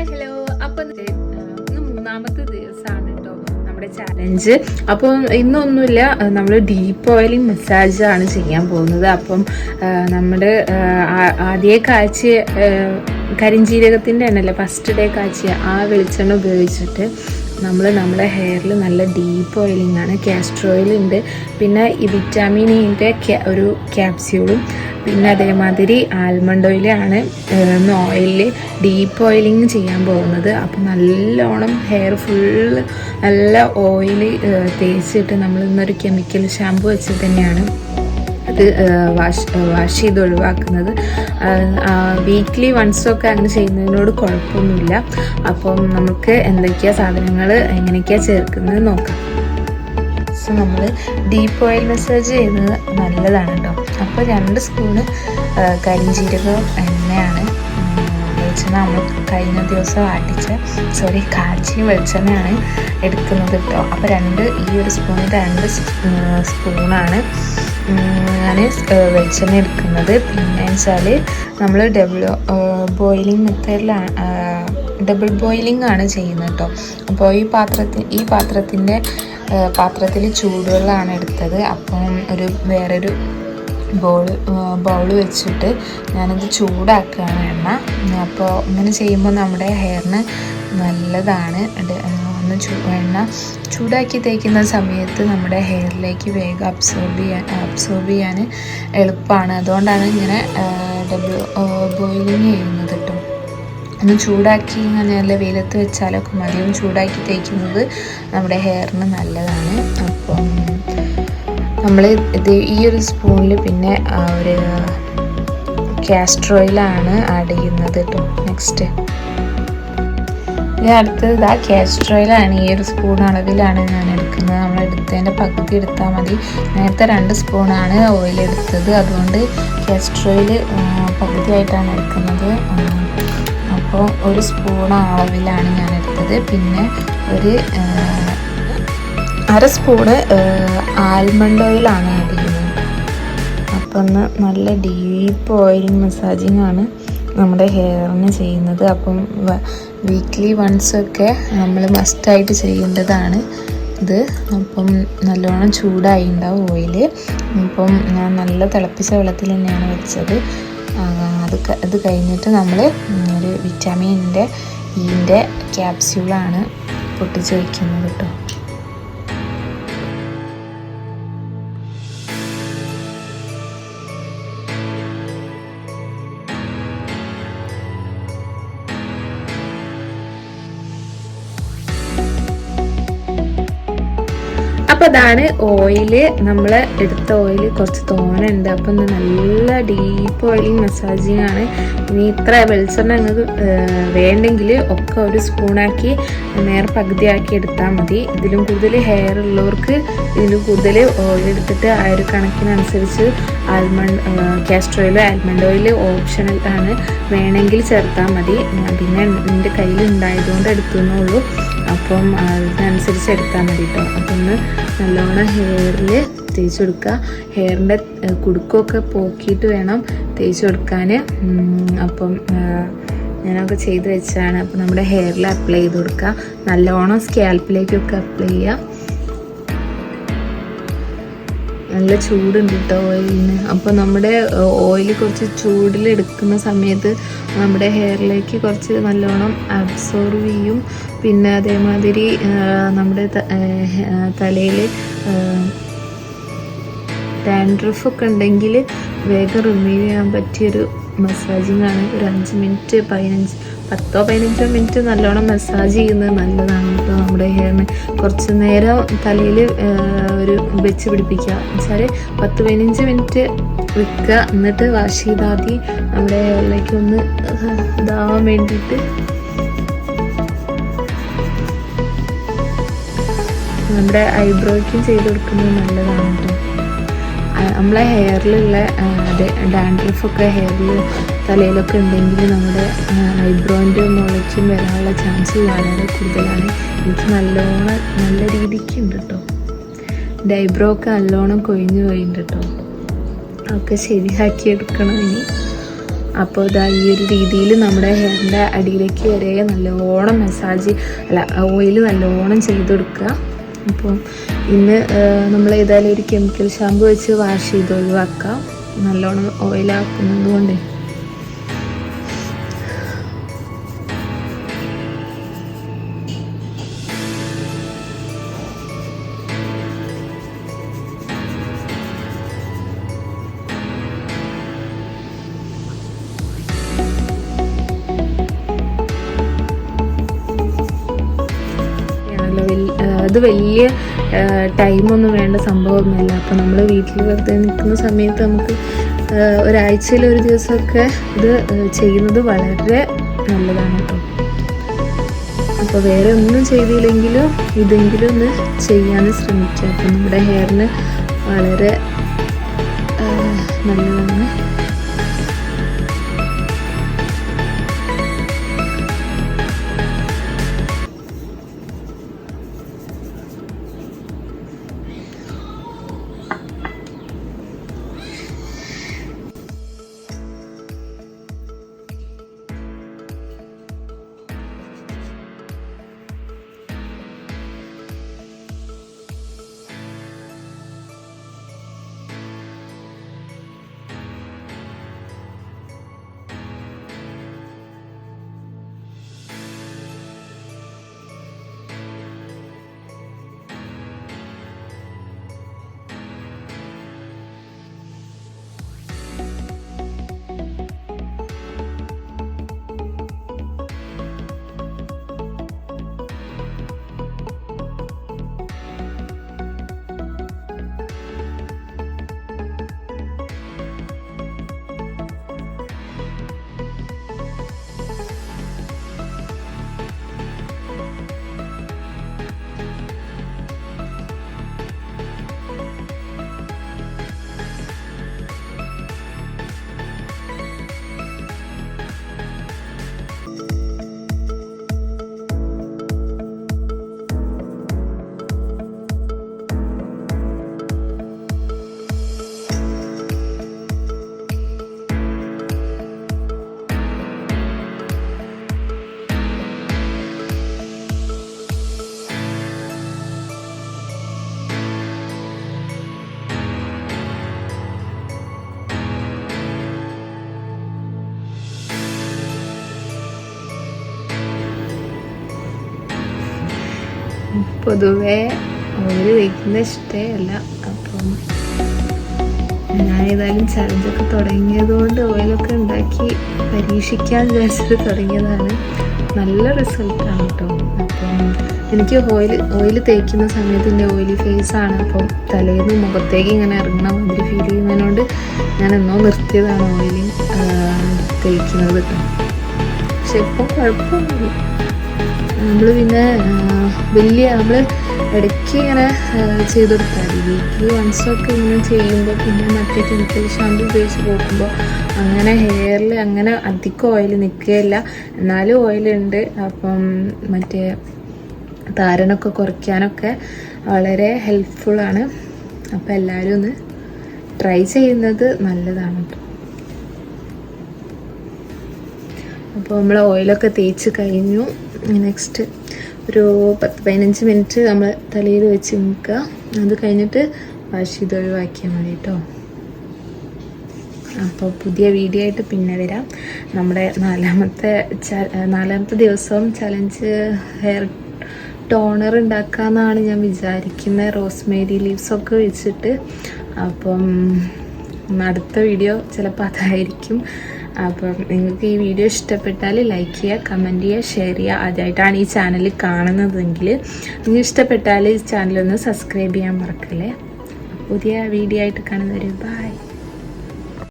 Hello. അപ്പൊ ഇന്ന് മൂന്നാമത്തെ ദിവസമാണ് കേട്ടോ നമ്മുടെ ചാലഞ്ച്. അപ്പം ഇന്നൊന്നുമില്ല, നമ്മൾ ഡീപ്പ് ഓയിലിംഗ് മസാജ് ആണ് ചെയ്യാൻ പോകുന്നത്. അപ്പം നമ്മുടെ ആദ്യ കാഴ്ച കരിഞ്ജീരകത്തിൻ്റെ എണ്ണല്ലേ, ഫസ്റ്റ് ഡേ കാച്ചിയ ആ വെളിച്ചെണ്ണ ഉപയോഗിച്ചിട്ട് നമ്മുടെ ഹെയറിൽ നല്ല ഡീപ്പ് ഓയിലിംഗ് ആണ്. കാസ്റ്റർ ഓയിൽ ഉണ്ട്, പിന്നെ ഈ വിറ്റാമിൻ ഇൻ്റെ ഒരു ക്യാപ്സ്യൂളും, പിന്നെ അതേമാതിരി ആൽമണ്ട് ഓയിലാണ് ഓയിലിൽ ഡീപ്പ് ഓയിലിംഗ് ചെയ്യാൻ പോകുന്നത്. അപ്പം നല്ലോണം ഹെയർ ഫുള്ള് നല്ല ഓയിൽ തേച്ചിട്ട് നമ്മൾ ഇന്നൊരു കെമിക്കൽ ഷാമ്പു വെച്ചിട്ട് തന്നെയാണ് അത് വാഷ് ചെയ്ത് ഒഴിവാക്കുന്നത്. വീക്ക്ലി വൺസൊക്കെ അങ്ങനെ ചെയ്യുന്നതിനോട് കുഴപ്പമൊന്നുമില്ല. അപ്പം നമുക്ക് എന്തൊക്കെയാണ് സാധനങ്ങൾ എങ്ങനെയൊക്കെയാണ് ചേർക്കുന്നത് നോക്കാം. സോ നമ്മൾ ഡീപ്പ് ഓയിൽ മസാജ് ചെയ്യുന്നത് നല്ലതാണ് കേട്ടോ. അപ്പോൾ 2 സ്പൂണ് കരിഞ്ജീരകം എണ്ണയാണ് വെളിച്ചെണ്ണ, നമ്മൾ കഴിഞ്ഞ ദിവസം കാച്ചിയ വെളിച്ചെണ്ണയാണ് എടുക്കുന്നത് കേട്ടോ. അപ്പോൾ ഈ ഒരു സ്പൂണിൽ 2 സ്പൂണാണ് ഞാൻ വെളിച്ചെണ്ണ എടുക്കുന്നത്. പിന്നെ വെച്ചാൽ നമ്മൾ ഡബിൾ ബോയിലിംഗ് ആണ് ചെയ്യുന്നത് കേട്ടോ. അപ്പോൾ ഈ പാത്രത്തിൽ ചൂടുവെള്ളമാണ് എടുത്തത്. അപ്പം വേറൊരു ബൗൾ വെച്ചിട്ട് ഞാനത് ചൂടാക്കുകയാണ് എണ്ണ. അപ്പോൾ ഇങ്ങനെ ചെയ്യുമ്പോൾ നമ്മുടെ ഹെയറിന് നല്ലതാണ്. എണ്ണ ചൂടാക്കി തേക്കുന്ന സമയത്ത് നമ്മുടെ ഹെയറിലേക്ക് വേഗം അബ്സോർബ് ചെയ്യാൻ എളുപ്പമാണ്. അതുകൊണ്ടാണ് ഇങ്ങനെ ഡബിൾ ബോയിലിംഗ് ചെയ്യുന്നത് കേട്ടോ. ഒന്ന് ചൂടാക്കി നല്ല വെയിലത്ത് വെച്ചാലൊക്കെ മതിയും. ചൂടാക്കി തേക്കുന്നത് നമ്മുടെ ഹെയറിന് നല്ലതാണ്. അപ്പം നമ്മൾ ഈ ഒരു സ്പൂണിൽ പിന്നെ ഒരു കാസ്റ്റർ ഓയിലാണ് ആഡ് ചെയ്യുന്നത് കേട്ടോ. നെക്സ്റ്റ് അടുത്തത് കാസ്റ്റർ ഓയിലാണ്. ഈ ഒരു സ്പൂൺ അളവിലാണ് ഞാൻ എടുക്കുന്നത്. നമ്മൾ എടുത്തതിൻ്റെ പകുതി എടുത്താൽ മതി. നേരത്തെ 2 സ്പൂണാണ് ഓയിൽ എടുത്തത്, അതുകൊണ്ട് കാസ്റ്റർ ഓയിൽ പകുതിയായിട്ടാണ് എടുക്കുന്നത്. അപ്പോൾ 1 സ്പൂൺ അളവിലാണ് ഞാൻ എടുത്തത്. പിന്നെ ഒരു 1/2 സ്പൂണ് ആൽമണ്ട് ഓയിലാണ് ആഡ് ചെയ്യുന്നത്. അപ്പം നല്ല ഡീപ്പ് ഓയിലിംഗ് മസാജിങ് ആണ് നമ്മുടെ ഹെയറിന് ചെയ്യുന്നത്. അപ്പം വീക്ക്ലി വൺസൊക്കെ നമ്മൾ മസ്റ്റായിട്ട് ചെയ്യേണ്ടതാണ് ഇത്. അപ്പം നല്ലോണം ചൂടായി ഉണ്ടാവും ഓയിൽ. അപ്പം ഞാൻ നല്ല തിളപ്പിച്ച വെള്ളത്തിൽ തന്നെയാണ് വെച്ചത്. അത് കഴിഞ്ഞിട്ട് നമ്മൾ ഒരു വിറ്റാമിൻ്റെ ഇൻ്റെ ക്യാപ്സ്യൂളാണ് പൊട്ടിച്ച് വയ്ക്കുന്നത് കേട്ടോ. അപ്പോൾ അതാണ് ഓയില്. നമ്മൾ എടുത്ത ഓയിൽ കുറച്ച് തോനുണ്ട്. അപ്പം നല്ല ഡീപ്പ് ഓയിലിംഗ് മസാജിങ് ആണ്. ഇനി ഇത്ര വെളിച്ചെണ്ണ നിങ്ങൾക്ക് വേണ്ടെങ്കിൽ ഒക്കെ 1 സ്പൂണാക്കി പകുതിയാക്കി എടുത്താൽ മതി. ഇതിലും കൂടുതൽ ഹെയർ ഉള്ളവർക്ക് ഇതിലും കൂടുതൽ ഓയിൽ എടുത്തിട്ട് ആ ഒരു കണക്കിനനുസരിച്ച് castor oil almond oil optional ആണ്, വേണമെങ്കിൽ ചേർത്താൽ മതി. പിന്നെ എൻ്റെ കയ്യിൽ ഉണ്ടായതുകൊണ്ട് എടുത്തുന്നുള്ളൂ. അപ്പം അതിനനുസരിച്ച് എടുത്താൽ മതി കേട്ടോ. അപ്പം ഒന്ന് നല്ലോണം ഹെയറിൽ തേച്ച് കൊടുക്കുക. ഹെയറിൻ്റെ കുടുക്കൊക്കെ പോക്കിയിട്ട് വേണം തേച്ച് കൊടുക്കാൻ. അപ്പം ഞാനൊക്കെ ചെയ്ത് വെച്ചാണ്. അപ്പം നമ്മുടെ ഹെയറിൽ അപ്ലൈ ചെയ്ത് കൊടുക്കുക. നല്ലോണം സ്കാൽപ്പിലേക്കൊക്കെ അപ്ലൈ ചെയ്യുക. നല്ല ചൂടുണ്ട് കേട്ടോ ഓയിലിന്. അപ്പോൾ നമ്മുടെ ഓയിൽ കുറച്ച് ചൂടിലെടുക്കുന്ന സമയത്ത് നമ്മുടെ ഹെയറിലേക്ക് കുറച്ച് നല്ലോണം അബ്സോർവ് ചെയ്യും. പിന്നെ അതേമാതിരി നമ്മുടെ തലയിൽ ഡാൻഡ്രഫൊക്കെ ഉണ്ടെങ്കിൽ വേഗം റിമൂവ് ചെയ്യാൻ പറ്റിയൊരു മസാജിങ് ആണ്. ഒരു 5 മിനിറ്റ് 10-15 മിനിറ്റ് നല്ലോണം മസാജ് ചെയ്യുന്നത് നല്ലതാണ് കേട്ടോ. നമ്മുടെ ഹെയറിന് കുറച്ച് നേരം തലയിൽ വെച്ച് പിടിപ്പിക്കുക വെച്ചാൽ 10-15 മിനിറ്റ് വെക്കുക. എന്നിട്ട് വാഷ് ചെയ്താൽ മതി. നമ്മുടെ ഹെയറിലേക്ക് ഒന്ന് ഇതാവാൻ വേണ്ടിയിട്ട് നമ്മുടെ ഐബ്രോയ്ക്കും ചെയ്ത് കൊടുക്കുന്നത് നല്ലതാണ് കേട്ടോ. നമ്മളെ ഹെയറിലുള്ള ഡാൻഡ്രഫൊക്കെ ഹെയറിൽ തലയിലൊക്കെ ഉണ്ടെങ്കിൽ നമ്മുടെ ഐബ്രോൻ്റെ മുളയ്ക്കും വരാനുള്ള ചാൻസ് വളരെ കൂടുതലാണ്. എനിക്ക് നല്ല രീതിക്ക് ഉണ്ട് കേട്ടോ. എൻ്റെ ഐബ്രോ ഒക്കെ നല്ലോണം കൊഴിഞ്ഞു പോയിട്ടുണ്ട് കേട്ടോ. ഒക്കെ ശരിയാക്കി എടുക്കണം ഇനി. അപ്പോൾ ഇതാ ഈ ഒരു രീതിയിൽ നമ്മുടെ ഹെയറിൻ്റെ അടിയിലേക്ക് വരെ നല്ലോണം ഓയിൽ നല്ലോണം ചെയ്ത് കൊടുക്കുക. അപ്പോൾ ഇന്ന് നമ്മൾ ഏതായാലും ഒരു കെമിക്കൽ ഷാമ്പു വെച്ച് വാഷ് ചെയ്ത് ഒഴിവാക്കാം, നല്ലോണം ഓയിലാക്കുന്നത് കൊണ്ട്. അത് വലിയ ടൈമൊന്നും വേണ്ട സംഭവമൊന്നുമല്ല. അപ്പോൾ നമ്മൾ വീട്ടിൽ വെറുതെ നിൽക്കുന്ന സമയത്ത് നമുക്ക് ഒരാഴ്ചയിൽ ഒരു ദിവസമൊക്കെ ഇത് ചെയ്യുന്നത് വളരെ നല്ലതാണ് കേട്ടോ. അപ്പോൾ വേറെ ഒന്നും ചെയ്തില്ലെങ്കിലും ഇതെങ്കിലും ഒന്ന് ചെയ്യാൻ ശ്രമിക്കുക. അപ്പോൾ നമ്മുടെ ഹെയറിന് വളരെ നല്ലതാണ്. പൊതുവേ ഓയിൽ തേക്കുന്ന ഇഷ്ടമല്ല. അപ്പം ഞാൻ ഏതായാലും ചലഞ്ചൊക്കെ തുടങ്ങിയതുകൊണ്ട് ഓയിലൊക്കെ ഉണ്ടാക്കി പരീക്ഷിക്കാൻ വിചാരിച്ചിട്ട് തുടങ്ങിയതാണ്. നല്ല റിസൾട്ടാണ് കേട്ടോ. അപ്പം എനിക്ക് ഓയിൽ തേക്കുന്ന സമയത്ത് എൻ്റെ ഓയിലി ഫേസാണ്. അപ്പം തലേന്ന് മുഖത്തേക്ക് ഇങ്ങനെ ഇറങ്ങണ മാതിരി ഫീൽ ചെയ്യുന്നതിനോട് ഞാൻ എന്നോ നിർത്തിയതാണ് ഓയിൽ തേക്കുന്നത് കേട്ടോ. പക്ഷെ ഇപ്പോൾ കുഴപ്പമൊന്നുമില്ല. നമ്മൾ പിന്നെ നമ്മൾ ഇടയ്ക്ക് ഇങ്ങനെ ചെയ്ത് കൊടുത്താൽ മതി. വീക്കിലി വൺസൊക്കെ ഇങ്ങനെ ചെയ്യുമ്പോൾ പിന്നെ മറ്റേ കെമിക്കൽ ഷാമ്പു ഉപയോഗിച്ച് പോകുമ്പോൾ അങ്ങനെ ഹെയറിൽ അങ്ങനെ അധികം ഓയിൽ നിൽക്കുകയില്ല, എന്നാലും ഓയിലുണ്ട്. അപ്പം മറ്റേ താരനൊക്കെ കുറയ്ക്കാനൊക്കെ വളരെ ഹെൽപ്ഫുള്ളാണ്. അപ്പോൾ എല്ലാവരും ഒന്ന് ട്രൈ ചെയ്യുന്നത് നല്ലതാണ് കേട്ടോ. അപ്പോൾ നമ്മൾ ഓയിലൊക്കെ തേച്ച് കഴിഞ്ഞു. നെക്സ്റ്റ് ഒരു 10-15 മിനിറ്റ് നമ്മൾ തലയിൽ വെച്ച് നിൽക്കുക. അത് കഴിഞ്ഞിട്ട് വാഷ് ചെയ്ത് ഒഴിവാക്കിയാൽ മതി കേട്ടോ. അപ്പോൾ പുതിയ വീഡിയോ ആയിട്ട് പിന്നെ വരാം. നമ്മുടെ നാലാമത്തെ ദിവസവും ചലഞ്ച് ഹെയർ ടോണർ ഉണ്ടാക്കാമെന്നാണ് ഞാൻ വിചാരിക്കുന്നത്, റോസ്മേരി ലീവ്സൊക്കെ വെച്ചിട്ട്. അപ്പം അടുത്ത വീഡിയോ ചിലപ്പോൾ അതായിരിക്കും. അപ്പം നിങ്ങൾക്ക് ഈ വീഡിയോ ഇഷ്ടപ്പെട്ടാൽ ലൈക്ക് ചെയ്യുക, കമൻറ്റ് ചെയ്യുക, ഷെയർ ചെയ്യുക. ആദ്യമായിട്ടാണ് ഈ ചാനൽ കാണുന്നതെങ്കിൽ നിങ്ങൾക്ക് ഇഷ്ടപ്പെട്ടാൽ ഈ ചാനലൊന്ന് സബ്സ്ക്രൈബ് ചെയ്യാൻ മറക്കല്ലേ. പുതിയ വീഡിയോ ആയിട്ട് കാണുന്നവരെ ബൈ.